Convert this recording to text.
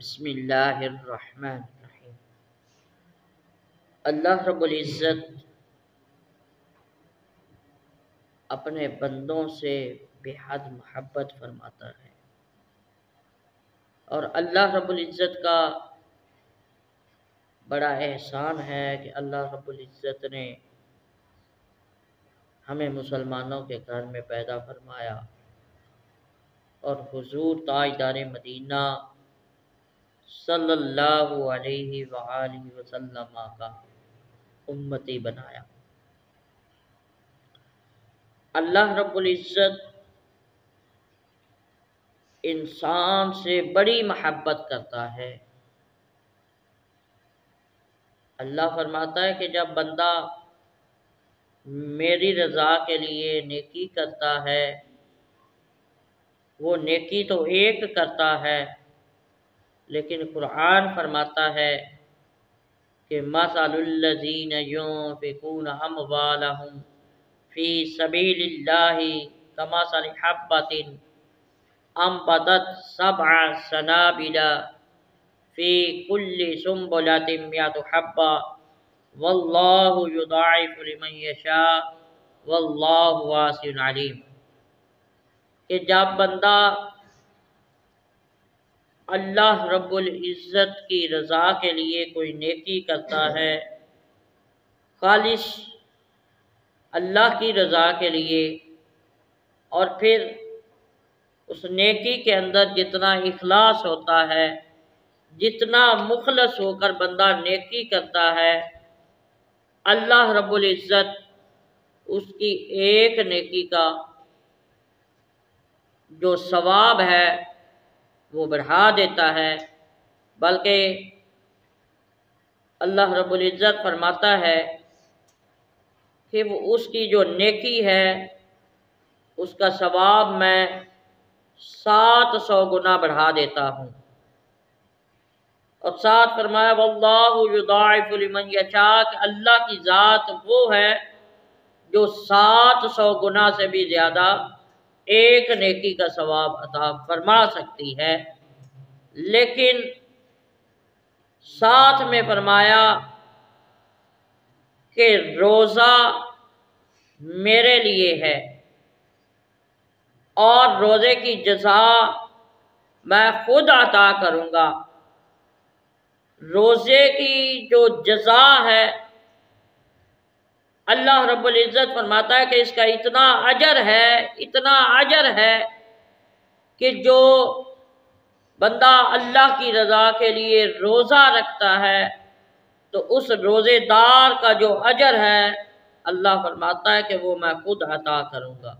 بسم اللہ الرحمن الرحیم۔ اللہ رب العزت اپنے بندوں سے بے حد محبت فرماتا ہے، اور اللہ رب العزت کا بڑا احسان ہے کہ اللہ رب العزت نے ہمیں مسلمانوں کے گھر میں پیدا فرمایا اور حضور تاجدار مدینہ صلی اللہ علیہ وآلہ وسلم کا امتی بنایا۔ اللہ رب العزت انسان سے بڑی محبت کرتا ہے۔ اللہ فرماتا ہے کہ جب بندہ میری رضا کے لیے نیکی کرتا ہے، وہ نیکی تو ایک کرتا ہے، لیکن قرآن فرماتا ہے کہ مثل الذین ينفقون اموالهم فی سبیل اللہ کمثل حبۃ انبتت سبع سنابل فی کل سنبلۃ مئۃ حبۃ واللہ یضاعف لمن یشاء واللہ واسع علیم، کہ جب بندہ اللہ رب العزت کی رضا کے لیے کوئی نیکی کرتا ہے، خالص اللہ کی رضا کے لیے، اور پھر اس نیکی کے اندر جتنا اخلاص ہوتا ہے، جتنا مخلص ہو کر بندہ نیکی کرتا ہے، اللہ رب العزت اس کی ایک نیکی کا جو ثواب ہے وہ بڑھا دیتا ہے، بلکہ اللہ رب العزت فرماتا ہے کہ وہ اس کی جو نیکی ہے اس کا ثواب میں 700 گنا بڑھا دیتا ہوں، اور ساتھ فرمایا واللہ یضاعف لمن یشاء، کہ اللہ کی ذات وہ ہے جو 700 گنا سے بھی زیادہ ایک نیکی کا ثواب عطا فرما سکتی ہے۔ لیکن ساتھ میں فرمایا کہ روزہ میرے لیے ہے اور روزے کی جزا میں خود عطا کروں گا۔ روزے کی جو جزا ہے اللہ رب العزت فرماتا ہے کہ اس کا اتنا اجر ہے کہ جو بندہ اللہ کی رضا کے لیے روزہ رکھتا ہے تو اس روزے دار کا جو اجر ہے اللہ فرماتا ہے کہ وہ میں خود عطا کروں گا۔